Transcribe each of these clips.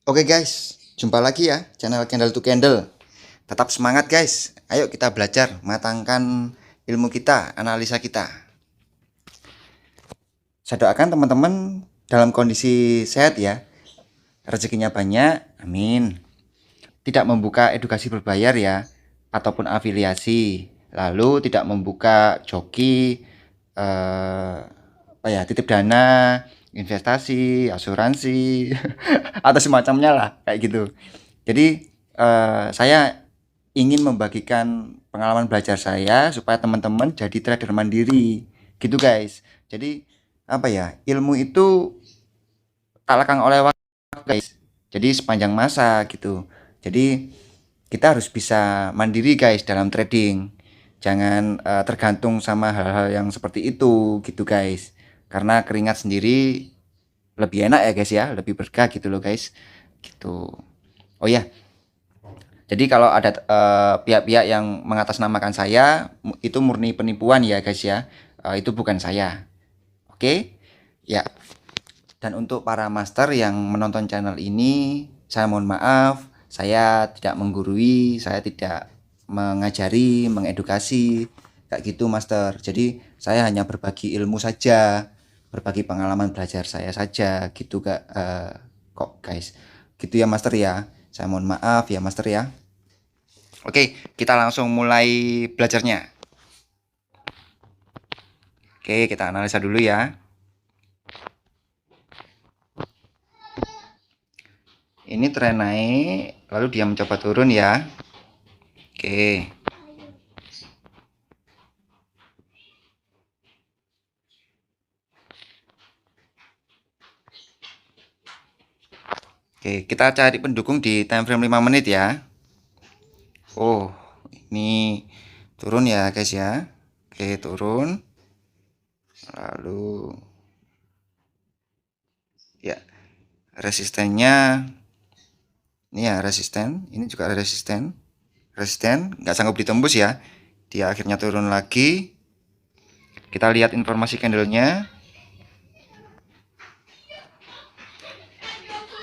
Oke guys, jumpa lagi ya channel Candle to Candle. Tetap semangat guys. Ayo kita belajar, matangkan ilmu kita, analisa kita. Saya doakan teman-teman dalam kondisi sehat ya. Rezekinya banyak, amin. Tidak membuka edukasi berbayar ya, ataupun afiliasi. Lalu tidak membuka joki, titip dana, investasi, asuransi, atau semacamnya lah kayak gitu. Jadi saya ingin membagikan pengalaman belajar saya supaya teman-teman jadi trader mandiri gitu guys. Jadi ilmu itu tak lekang oleh waktu guys. Jadi sepanjang masa gitu. Jadi kita harus bisa mandiri guys dalam trading. Jangan tergantung sama hal-hal yang seperti itu gitu guys. Karena keringat sendiri lebih enak ya guys ya, lebih berkah gitu loh guys. Gitu. Oh ya, jadi kalau ada pihak-pihak yang mengatasnamakan saya, itu murni penipuan ya guys ya. Itu bukan saya. Oke? Ya. Dan untuk para master yang menonton channel ini, saya mohon maaf, saya tidak menggurui, saya tidak mengajari, mengedukasi kayak gitu master. Jadi saya hanya berbagi ilmu saja, berbagi pengalaman belajar saya saja gitu kok guys. Gitu ya master ya. Saya mohon maaf ya master ya. Oke, kita langsung mulai belajarnya. Oke, kita analisa dulu ya. Ini tren naik, lalu dia mencoba turun ya. Oke. Oke, kita cari pendukung di time frame 5 menit ya. Oh, ini turun ya guys ya. Oke, turun. Lalu ya, resistennya ini ya resisten, ini juga resisten. Resisten nggak sanggup ditembus ya. Dia akhirnya turun lagi. Kita lihat informasi candlenya.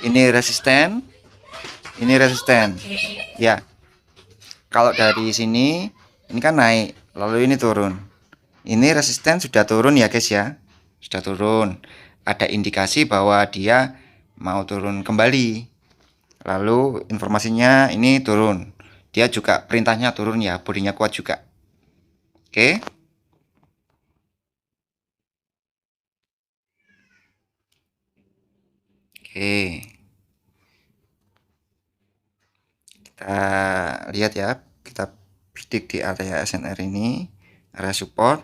Ini resisten, ini resisten. Ya, kalau dari sini ini kan naik, lalu ini turun. Ini resisten sudah turun ya guys ya. Sudah turun. Ada indikasi bahwa dia mau turun kembali. Lalu informasinya ini turun. Dia juga perintahnya turun ya, bodinya kuat juga. Oke. Oke. Kita lihat ya, kita bidik di area SNR ini, area support.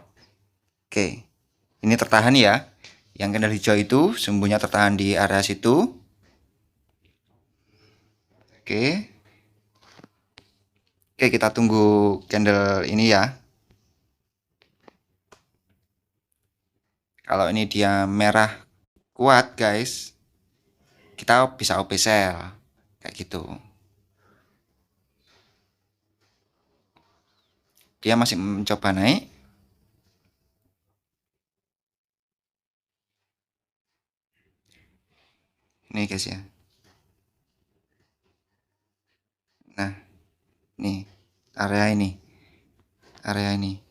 Oke. Ini tertahan ya. Yang candle hijau itu sumbunya tertahan di area situ. Oke. Oke, kita tunggu candle ini ya. Kalau ini dia merah kuat guys, kita bisa OP sell kayak gitu. Dia masih mencoba naik. Nih guys ya. Nah, nih area ini. Area ini.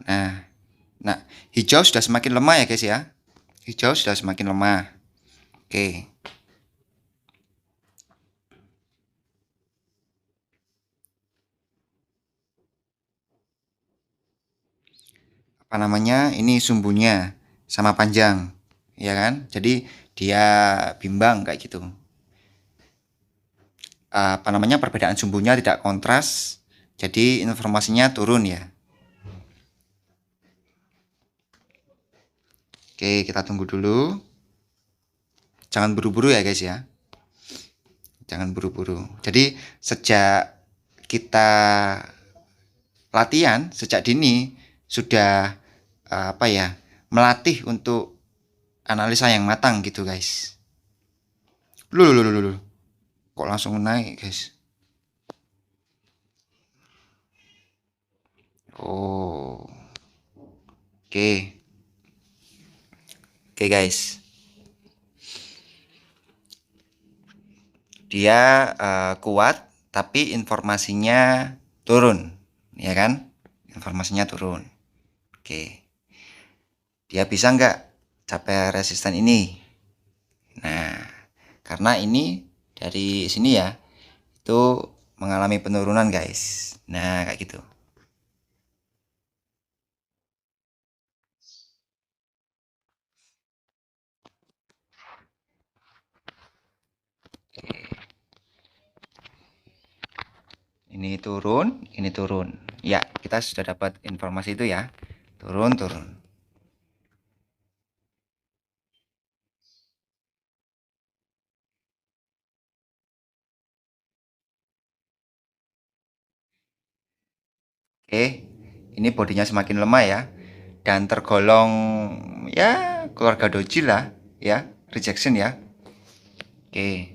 Nah, hijau sudah semakin lemah ya guys ya. Hijau sudah semakin lemah. Oke. Apa namanya? Ini sumbunya sama panjang, ya kan? Jadi dia bimbang kayak gitu. Apa namanya? Perbedaan sumbunya tidak kontras. Jadi informasinya turun ya. Oke, kita tunggu dulu. Jangan buru-buru ya guys ya. Jangan buru-buru. Jadi sejak kita latihan sejak dini sudah melatih untuk analisa yang matang gitu guys. Loh. Kok langsung naik guys? Oh. Oke. Oke guys. Dia kuat tapi informasinya turun, ya kan? Informasinya turun. Oke, dia bisa nggak capai resisten ini? Nah, karena ini dari sini ya, itu mengalami penurunan guys. Nah, kayak gitu. Ini turun, ini turun. Ya, kita sudah dapat informasi itu ya. Turun, turun. Oke, ini bodinya semakin lemah ya. Dan tergolong ya keluarga doji lah ya, rejection ya. Oke,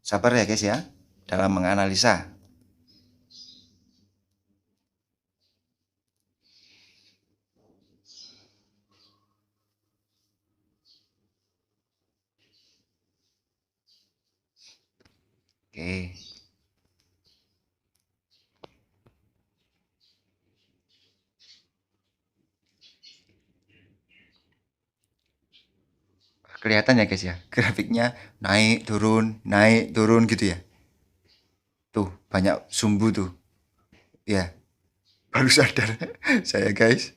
sabar ya guys ya dalam menganalisa. Oke, kelihatan ya guys ya, grafiknya naik turun gitu ya. Tuh banyak sumbu tuh ya. Baru sadar saya guys.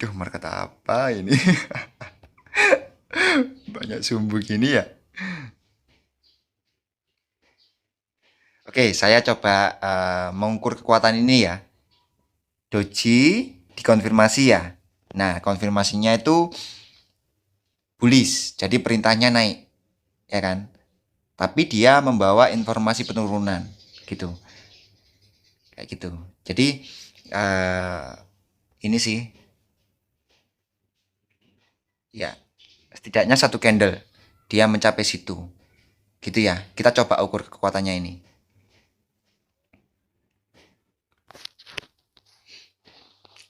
Duh, market apa ini? Banyak sumbu gini ya. Oke, saya coba mengukur kekuatan ini ya. Doji dikonfirmasi ya. Nah, konfirmasinya itu bullish, jadi perintahnya naik, ya kan? Tapi dia membawa informasi penurunan, gitu, kayak gitu. Jadi uh, ini sih, ya setidaknya satu candle dia mencapai situ, gitu ya. Kita coba ukur kekuatannya ini.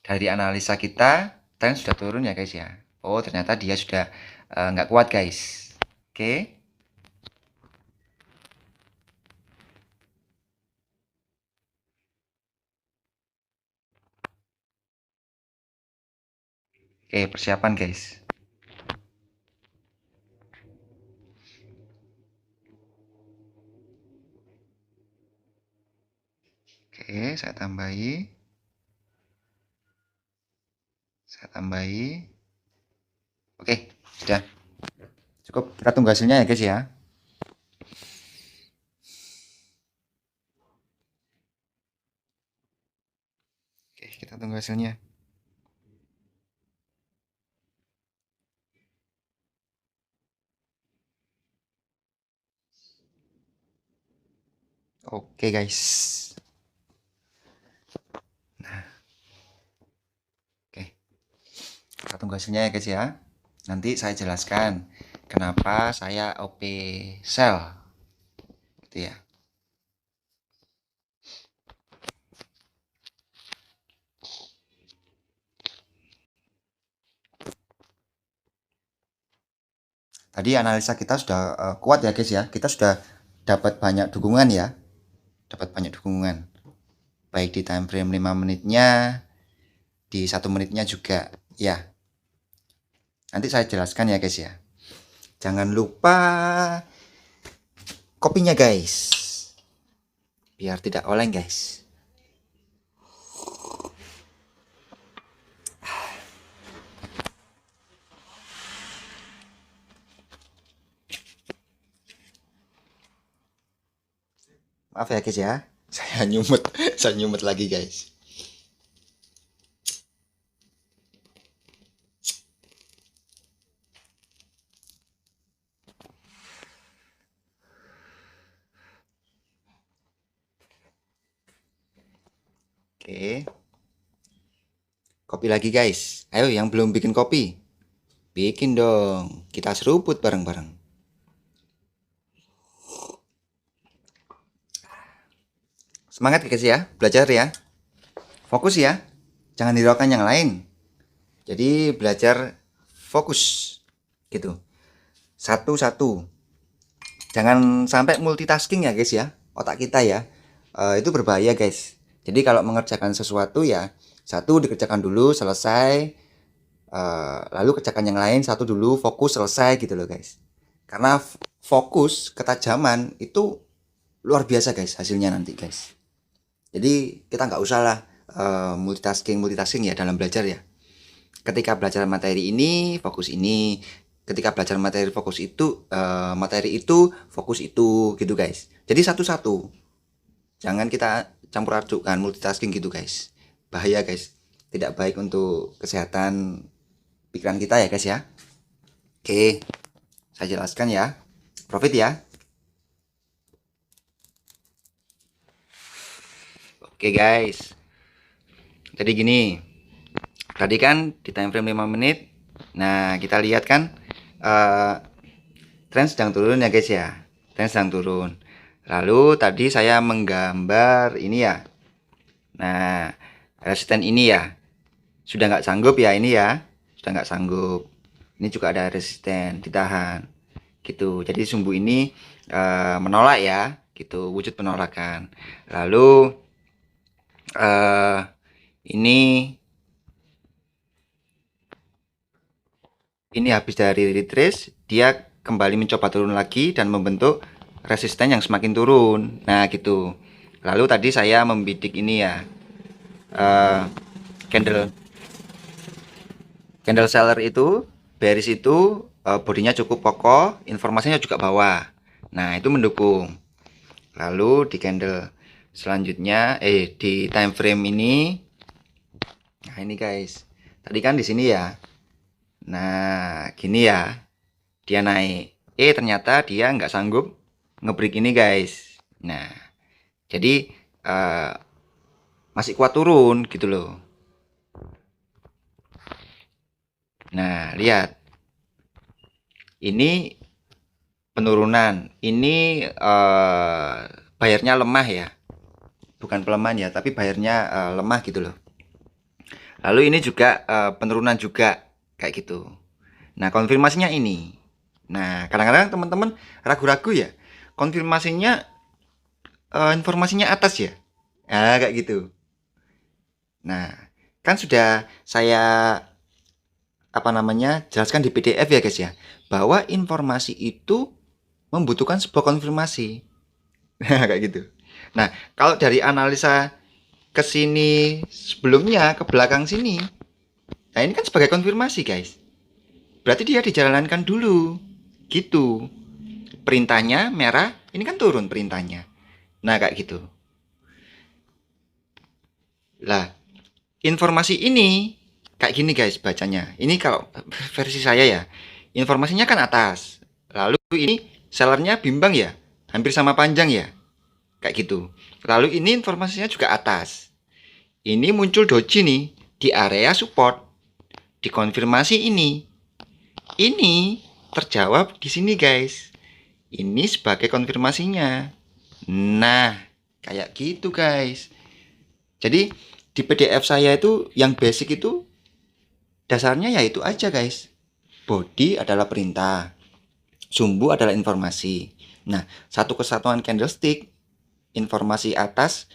Dari analisa kita, tren sudah turun ya guys ya. Oh ternyata dia sudah nggak kuat guys. Oke. Oke, persiapan guys. Oke, saya tambahi. Saya tambahi. Oke, sudah. Cukup. Kita tunggu hasilnya ya guys ya. Oke, kita tunggu hasilnya. Oke guys. Oke, kita tunggu hasilnya ya guys ya. Nanti saya jelaskan kenapa saya OP sell. Gitu ya. Tadi analisa kita sudah kuat ya guys ya. Kita sudah dapat banyak dukungan ya. Dapat banyak dukungan. Baik di time frame 5 menitnya, di 1 menitnya juga ya. Nanti saya jelaskan ya guys ya. Jangan lupa kopinya guys. Biar tidak oleng guys. Maaf ya guys ya. Saya nyumut, saya nyumut lagi guys. Oke. Kopi lagi guys. Ayo yang belum bikin kopi. Bikin dong. Kita seruput bareng-bareng. Semangat guys ya. Belajar ya. Fokus ya. Jangan hiraukan yang lain. Jadi belajar fokus. Gitu. satu-satu. Jangan sampai multitasking ya guys ya, otak kita ya. Itu berbahaya guys. Jadi kalau mengerjakan sesuatu ya, satu dikerjakan dulu selesai, lalu kerjakan yang lain satu dulu, fokus selesai gitu loh guys. Karena fokus, ketajaman itu luar biasa guys hasilnya nanti guys. Jadi kita nggak usah lah multitasking ya dalam belajar ya. Ketika belajar materi ini, fokus ini. Ketika belajar materi fokus itu, materi itu, fokus itu gitu guys. Jadi satu-satu. Jangan kita campur adukkan multitasking gitu guys. Bahaya guys. Tidak baik untuk kesehatan pikiran kita ya guys ya. Oke, saya jelaskan ya. Profit ya. Oke guys. Jadi gini. Tadi kan di time frame 5 menit. Nah, kita lihat kan tren sedang turun ya guys ya. Tren sedang turun. Lalu tadi saya menggambar ini ya. Nah, resisten ini ya. Sudah nggak sanggup ya ini ya. Sudah nggak sanggup. Ini juga ada resisten, ditahan. Gitu. Jadi sumbu ini menolak ya. Gitu, wujud penolakan. Lalu ini habis dari retrace, dia kembali mencoba turun lagi dan membentuk resisten yang semakin turun. Nah, gitu. Lalu tadi saya membidik ini ya, candle seller itu, bearish itu, bodinya cukup kokoh, informasinya juga bawah. Nah, itu mendukung. Lalu di candle selanjutnya, di time frame ini, nah ini guys, tadi kan di sini ya. Nah, gini ya, dia naik. Ternyata dia nggak sanggup ngebreak ini guys. Nah, jadi masih kuat turun gitu loh. Nah, lihat. Ini penurunan. Ini bayarnya lemah ya. Bukan pelemahan ya, tapi bayarnya lemah gitu loh. Lalu ini juga penurunan juga kayak gitu. Nah, konfirmasinya ini. Nah, kadang-kadang teman-teman ragu-ragu ya. Konfirmasinya informasinya atas ya. Nah, kayak gitu. Nah, kan sudah saya jelaskan di PDF ya guys ya, bahwa informasi itu membutuhkan sebuah konfirmasi. Nah, kayak gitu. Nah, kalau dari analisa ke sini sebelumnya ke belakang sini, nah ini kan sebagai konfirmasi guys. Berarti dia dijalankan dulu. Gitu. Perintahnya merah, ini kan turun perintahnya. Nah, kayak gitu. Lah, informasi ini kayak gini guys bacanya. Ini kalau versi saya ya. Informasinya kan atas. Lalu ini sellernya bimbang ya. Hampir sama panjang ya. Kayak gitu. Lalu ini informasinya juga atas. Ini muncul doji nih di area support. Dikonfirmasi ini. Ini terjawab di sini guys. Ini sebagai konfirmasinya. Nah, kayak gitu guys. Jadi di PDF saya itu yang basic itu dasarnya ya itu aja guys. Body adalah perintah, sumbu adalah informasi. Nah, satu kesatuan candlestick, informasi atas,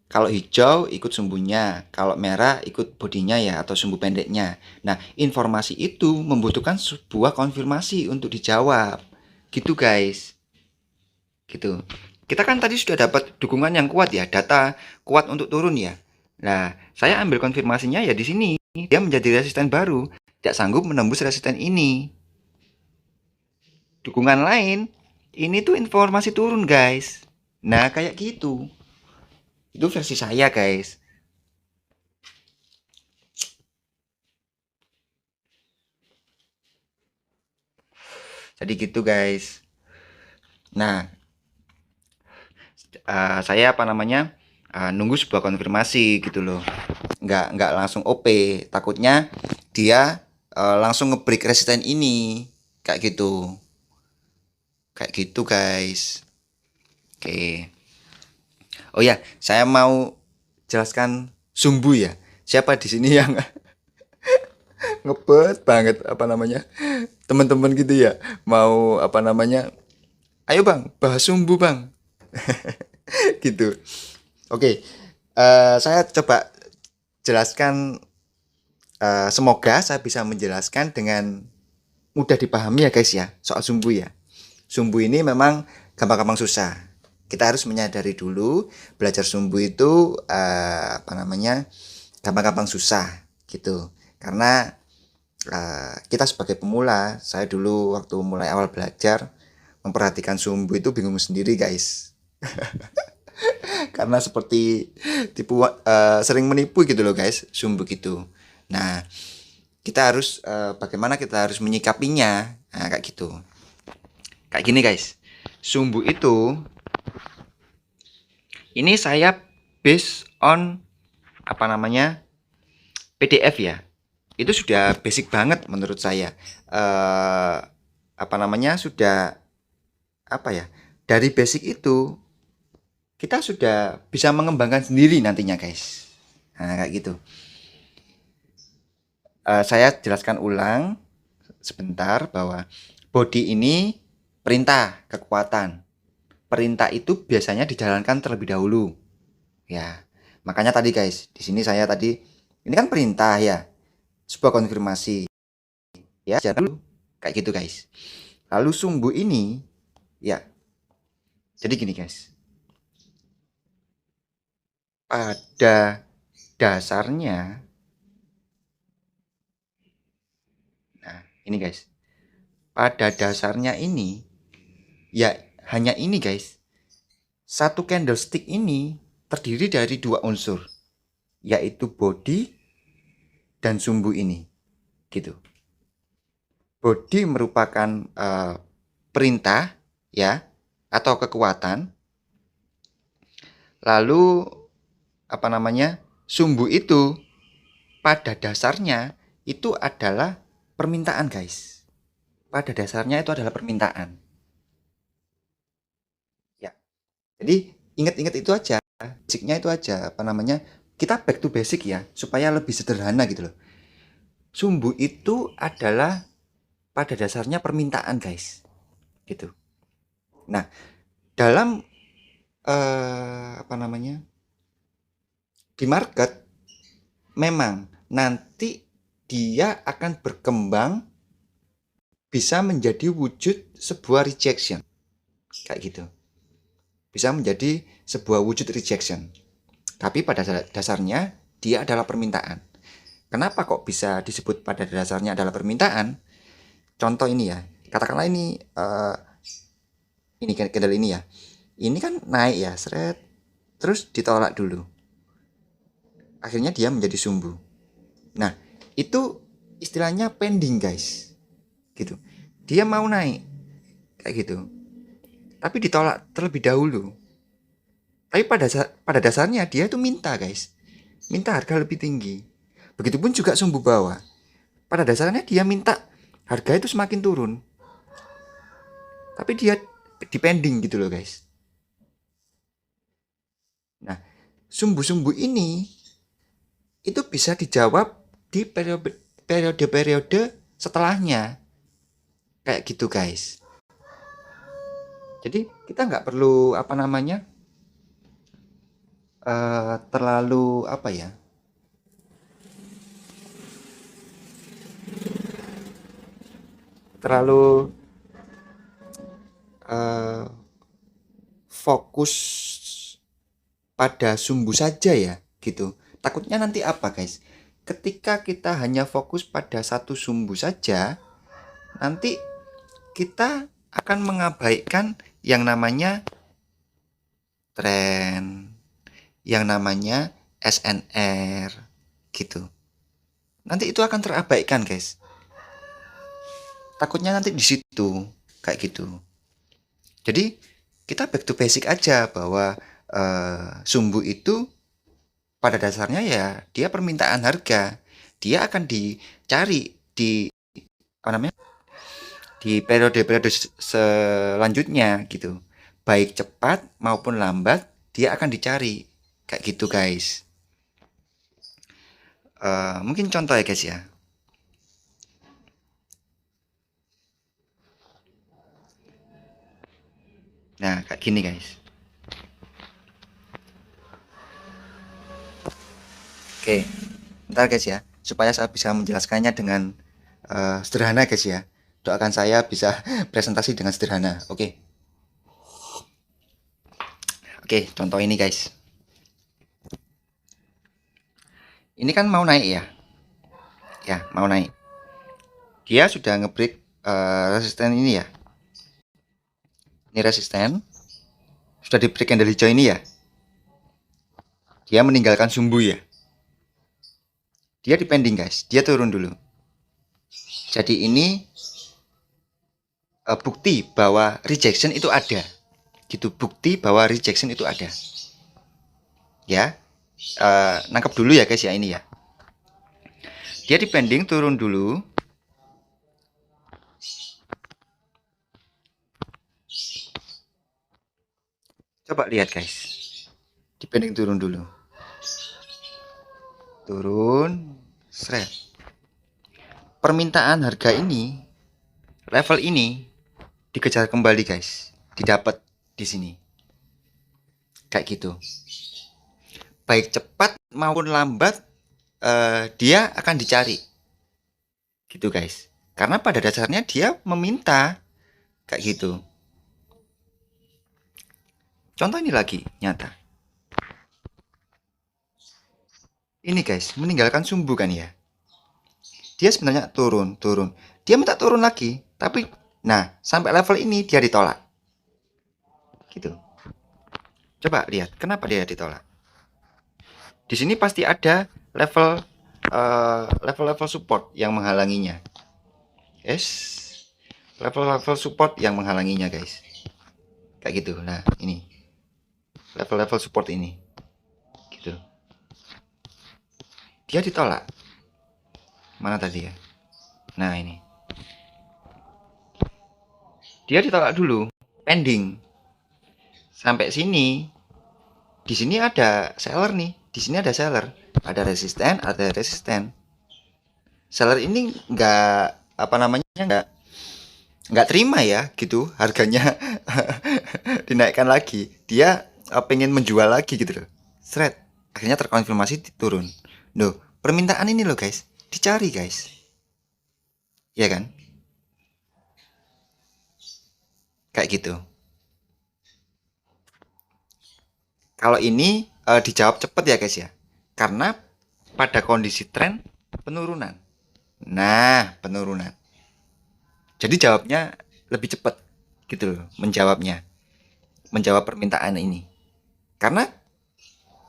kalau hijau ikut sumbunya, kalau merah ikut bodinya ya atau sumbu pendeknya. Nah, informasi itu membutuhkan sebuah konfirmasi untuk dijawab. Gitu guys. Gitu. Kita kan tadi sudah dapat dukungan yang kuat ya, data kuat untuk turun ya. Nah, saya ambil konfirmasinya ya di sini. Dia menjadi resisten baru, tidak sanggup menembus resisten ini. Dukungan lain, ini tuh informasi turun guys. Nah, kayak gitu. Itu versi saya guys. Jadi gitu guys. Nah, saya nunggu sebuah konfirmasi gitu loh. Nggak langsung OP. Takutnya dia langsung ngebreak resisten ini. Kayak gitu. Kayak gitu guys. Oke. Oh ya, saya mau jelaskan sumbu ya. Siapa di sini yang ngebet banget apa namanya teman-teman gitu ya, mau apa namanya, ayo bang bahas sumbu bang, gitu. Oke, saya coba jelaskan, semoga saya bisa menjelaskan dengan mudah dipahami ya guys ya, soal sumbu ya. Sumbu ini memang gampang-gampang susah. Kita harus menyadari dulu belajar sumbu itu apa namanya gampang-gampang susah gitu. Karena kita sebagai pemula, saya dulu waktu mulai awal belajar memperhatikan sumbu itu bingung sendiri guys. Karena seperti sering menipu gitu loh guys, sumbu gitu. Nah, kita harus bagaimana kita harus menyikapinya. Nah, kayak gitu. Kayak gini guys. Sumbu itu ini saya based on apa namanya? PDF ya. Itu sudah basic banget menurut saya. Apa namanya? Sudah apa ya? Dari basic itu kita sudah bisa mengembangkan sendiri nantinya guys. Nah, kayak gitu. Saya jelaskan ulang sebentar bahwa body ini perintah, kekuatan. Perintah itu biasanya dijalankan terlebih dahulu. Ya, makanya tadi guys, di sini saya tadi ini kan perintah ya, sebuah konfirmasi. Ya, jadi kayak gitu guys. Lalu sumbu ini ya. Jadi gini guys. Pada dasarnya, nah ini guys. Pada dasarnya ini ya hanya ini guys. Satu candlestick ini terdiri dari dua unsur, yaitu body dan sumbu ini. Gitu. Body merupakan perintah ya atau kekuatan. Lalu apa namanya? Sumbu itu pada dasarnya itu adalah permintaan, guys. Pada dasarnya itu adalah permintaan. Ya. Jadi ingat-ingat itu aja, basicnya itu aja, apa namanya? Kita back to basic ya, supaya lebih sederhana gitu loh. Sumbu itu adalah pada dasarnya permintaan, guys. Gitu. Nah, dalam apa namanya? Di market memang nanti dia akan berkembang bisa menjadi wujud sebuah rejection. Kayak gitu. Bisa menjadi sebuah wujud rejection. Tapi pada dasarnya dia adalah permintaan. Kenapa kok bisa disebut pada dasarnya adalah permintaan? Contoh ini ya. Katakanlah ini candle ini ya. Ini kan naik ya, seret. Terus ditolak dulu. Akhirnya dia menjadi sumbu. Nah, itu istilahnya pending, guys. Gitu. Dia mau naik kayak gitu. Tapi ditolak terlebih dahulu. Tapi pada dasarnya dia itu minta, guys. Minta harga lebih tinggi. Begitupun juga sumbu bawah. Pada dasarnya dia minta harga itu semakin turun. Tapi dia depending gitu loh, guys. Nah, sumbu-sumbu ini itu bisa dijawab di periode-periode setelahnya. Kayak gitu, guys. Jadi kita nggak perlu apa namanya terlalu apa ya, terlalu fokus pada sumbu saja ya gitu. Takutnya nanti apa guys, ketika kita hanya fokus pada satu sumbu saja, nanti kita akan mengabaikan yang namanya tren, yang namanya SNR gitu. Nanti itu akan terabaikan guys. Takutnya nanti di situ kayak gitu. Jadi kita back to basic aja bahwa sumbu itu pada dasarnya ya dia permintaan harga. Dia akan dicari di apa namanya? Di periode-periode selanjutnya gitu. Baik cepat maupun lambat dia akan dicari. Kayak gitu guys. Mungkin contoh ya guys ya. Nah, kayak gini guys. Oke, ntar guys ya, supaya saya bisa menjelaskannya dengan sederhana guys ya. Doakan saya bisa presentasi dengan sederhana. Oke. Oke, contoh ini guys. Ini kan mau naik ya. Ya, mau naik. Dia sudah ngebreak resisten ini ya. Ini resisten. Sudah di break handle hijau ini ya. Dia meninggalkan sumbu ya. Dia depending guys. Dia turun dulu. Jadi ini bukti bahwa rejection itu ada. Gitu, bukti bahwa rejection itu ada. Ya. Nangkep dulu ya guys ya ini ya. Dia depending turun dulu. Coba lihat guys. Depending turun dulu. Turun. Seret. Permintaan harga ini, level ini dikejar kembali guys. Didapat di sini. Kayak gitu. Baik cepat maupun lambat dia akan dicari. Gitu guys. Karena pada dasarnya dia meminta kayak gitu. Contoh ini lagi nyata. Ini guys, meninggalkan sumbu kan ya. Dia sebenarnya turun. Dia minta turun lagi, tapi nah, sampai level ini dia ditolak. Gitu. Coba lihat, kenapa dia ditolak? Di sini pasti ada level support yang menghalanginya. Yes. Level support yang menghalanginya, guys. Kayak gitu. Nah, ini. Level support ini. Gitu. Dia ditolak. Mana tadi ya? Nah, ini. Dia ditolak dulu, pending. Sampai sini. Di sini ada seller nih. Di sini ada seller. Ada resisten. Seller ini nggak terima ya gitu harganya dinaikkan lagi. Dia pengen menjual lagi gitu loh. Seret. Akhirnya terkonfirmasi turun. Loh, permintaan ini loh guys, dicari guys. Iya kan? Kayak gitu. Kalau ini dijawab cepet ya guys ya. Karena pada kondisi tren penurunan. Nah, penurunan. Jadi jawabnya lebih cepat gitu loh menjawabnya. Menjawab permintaan ini. Karena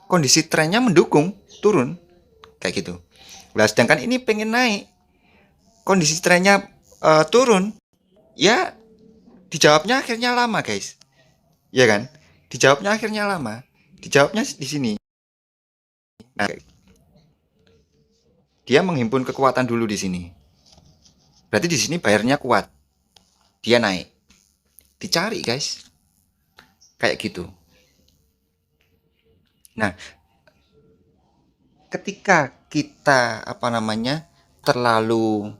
kondisi trennya mendukung turun kayak gitu. Nah, sedangkan ini pengen naik. Kondisi trennya turun. Ya dijawabnya akhirnya lama, guys. Ya kan? Dijawabnya akhirnya lama. Dijawabnya di sini. Nah, dia menghimpun kekuatan dulu di sini. Berarti di sini bayarnya kuat. Dia naik. Dicari, guys. Kayak gitu. Nah, ketika kita terlalu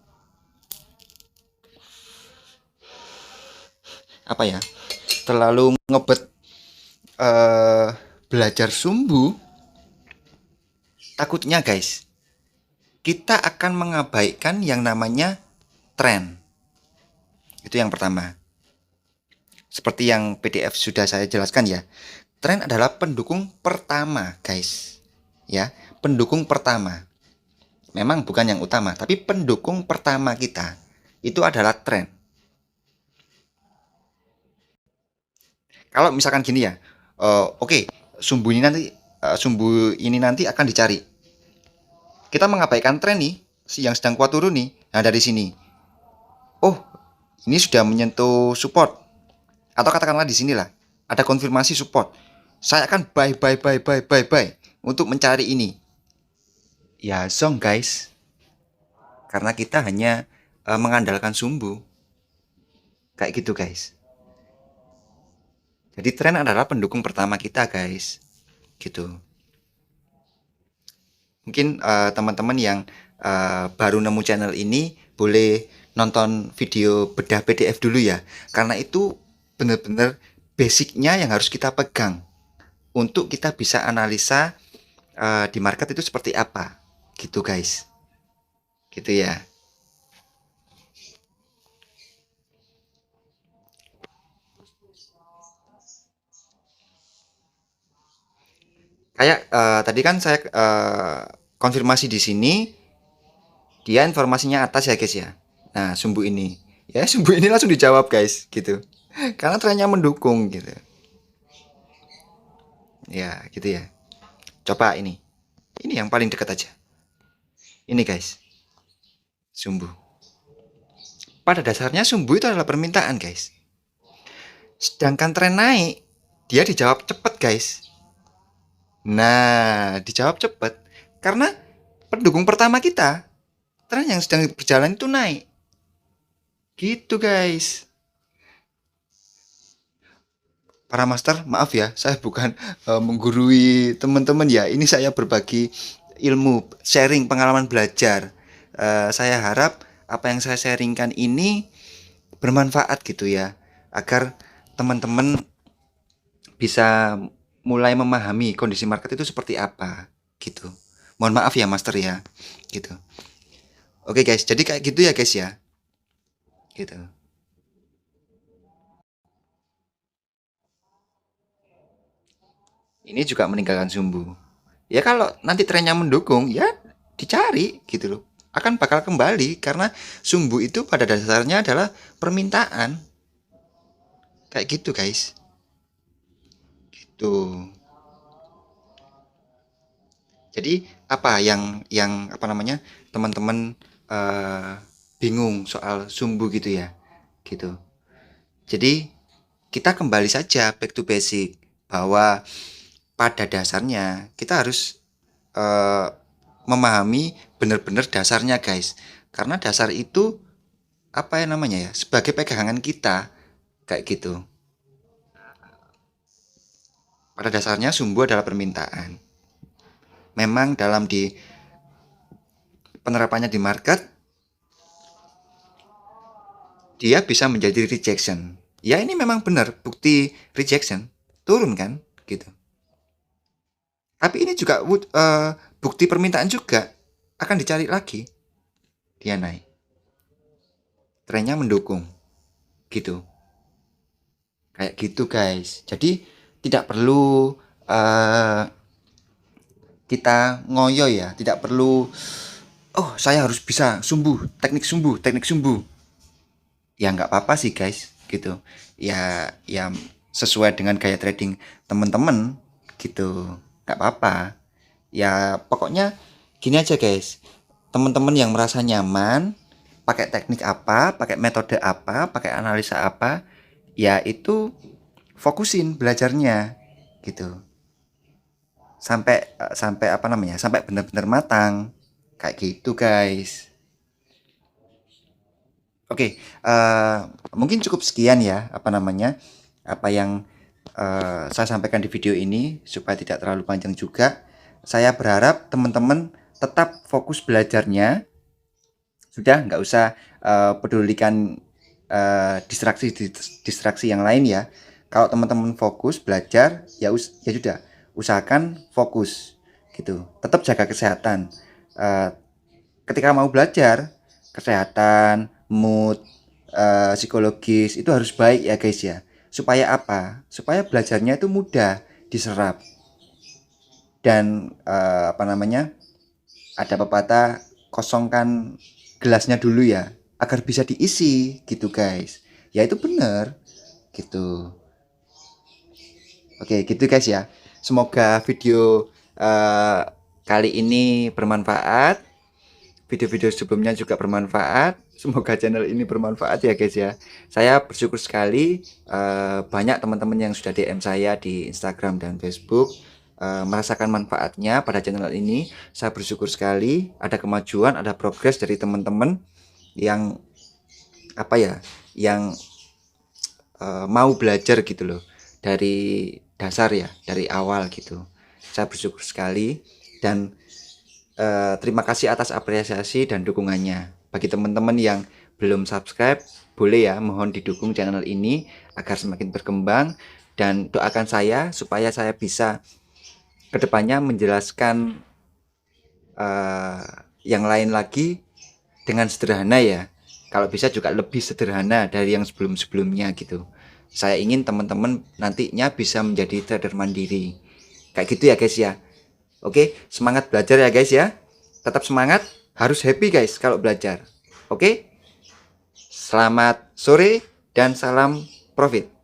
terlalu ngebet belajar sumbu, takutnya guys, kita akan mengabaikan yang namanya tren. Itu yang pertama. Seperti yang PDF sudah saya jelaskan ya. Tren adalah pendukung pertama, guys. Ya, pendukung pertama. Memang bukan yang utama, tapi pendukung pertama kita itu adalah tren. Kalau misalkan gini ya, oke, sumbu ini nanti akan dicari. Kita mengabaikan tren nih, yang sedang kuat turun nih. Nah, dari sini. Oh, ini sudah menyentuh support. Atau katakanlah di sinilah ada konfirmasi support. Saya akan buy untuk mencari ini. Ya, zong guys. Karena kita hanya mengandalkan sumbu. Kayak gitu guys. Jadi tren adalah pendukung pertama kita guys. Gitu. Mungkin teman-teman yang baru nemu channel ini boleh nonton video bedah PDF dulu ya. Karena itu benar-benar basicnya yang harus kita pegang untuk kita bisa analisa di market itu seperti apa, gitu guys. Gitu ya. Kayak tadi kan saya konfirmasi di sini, dia informasinya atas ya guys ya. Nah, sumbu ini. Ya, sumbu ini langsung dijawab guys, gitu. Karena trennya mendukung gitu. Ya, gitu ya. Coba ini. Ini yang paling dekat aja. Ini guys, sumbu. Pada dasarnya sumbu itu adalah permintaan guys. Sedangkan tren naik, dia dijawab cepet guys. Nah, dijawab cepet. Karena pendukung pertama kita, tren yang sedang berjalan itu naik. Gitu guys. Para master, maaf ya, saya bukan menggurui teman-teman ya. Ini saya berbagi ilmu, sharing pengalaman belajar. Saya harap apa yang saya sharingkan ini bermanfaat gitu ya, agar teman-teman bisa mulai memahami kondisi market itu seperti apa gitu. Mohon maaf ya master ya, gitu. Oke guys, jadi kayak gitu ya guys ya, gitu. Ini juga meninggalkan sumbu. Ya kalau nanti trennya mendukung, ya dicari gitu loh. Akan bakal kembali karena sumbu itu pada dasarnya adalah permintaan. Kayak gitu guys. Gitu. Jadi apa yang apa namanya? Teman-teman eh, bingung soal sumbu gitu ya. Gitu. Jadi kita kembali saja back to basic bahwa pada dasarnya kita harus eh, memahami benar-benar dasarnya guys, karena dasar itu apa ya namanya ya, sebagai pegangan kita kayak gitu. Pada dasarnya sumbu adalah permintaan. Memang dalam di penerapannya di market dia bisa menjadi rejection. Ya ini memang benar bukti rejection turun kan gitu. Tapi ini juga bukti permintaan juga, akan dicari lagi, dia naik. Trennya mendukung gitu. Kayak gitu guys. Jadi tidak perlu uh, kita ngoyo ya, tidak perlu oh saya harus bisa teknik sumbu. Ya nggak apa-apa sih guys, gitu. Ya sesuai dengan gaya trading teman-teman gitu. Nggak apa-apa. Ya pokoknya gini aja guys. Teman-teman yang merasa nyaman pakai teknik apa, pakai metode apa, pakai analisa apa, ya itu fokusin belajarnya gitu. Sampai apa namanya? Sampai benar-benar matang. Kayak gitu, guys. Oke, mungkin cukup sekian ya, apa namanya? Apa yang saya sampaikan di video ini supaya tidak terlalu panjang juga. Saya berharap teman-teman tetap fokus belajarnya. Sudah nggak usah pedulikan distraksi yang lain ya. Kalau teman-teman fokus belajar ya sudah, usahakan fokus gitu. Tetap jaga kesehatan. Eh, Ketika mau belajar, kesehatan, mood, psikologis itu harus baik ya guys ya. Supaya apa? Supaya belajarnya itu mudah diserap dan apa namanya? Ada pepatah, kosongkan gelasnya dulu ya agar bisa diisi gitu guys. Ya itu bener gitu. Oke, gitu guys ya. Semoga video kali ini bermanfaat. Video-video sebelumnya juga bermanfaat. Semoga channel ini bermanfaat ya guys ya. Saya bersyukur sekali banyak teman-teman yang sudah DM saya di Instagram dan Facebook merasakan manfaatnya pada channel ini. Saya bersyukur sekali ada kemajuan, ada progres dari teman-teman yang apa ya, yang mau belajar gitu loh dari dasar ya, dari awal gitu. Saya bersyukur sekali dan terima kasih atas apresiasi dan dukungannya. Bagi teman-teman yang belum subscribe, boleh ya mohon didukung channel ini agar semakin berkembang dan doakan saya supaya saya bisa kedepannya menjelaskan yang lain lagi dengan sederhana ya. Kalau bisa juga lebih sederhana dari yang sebelum-sebelumnya gitu. Saya ingin teman-teman nantinya bisa menjadi trader mandiri. Kayak gitu ya guys ya. Oke, semangat belajar ya guys ya. Tetap semangat, harus happy guys kalau belajar. Oke? Selamat sore dan salam profit.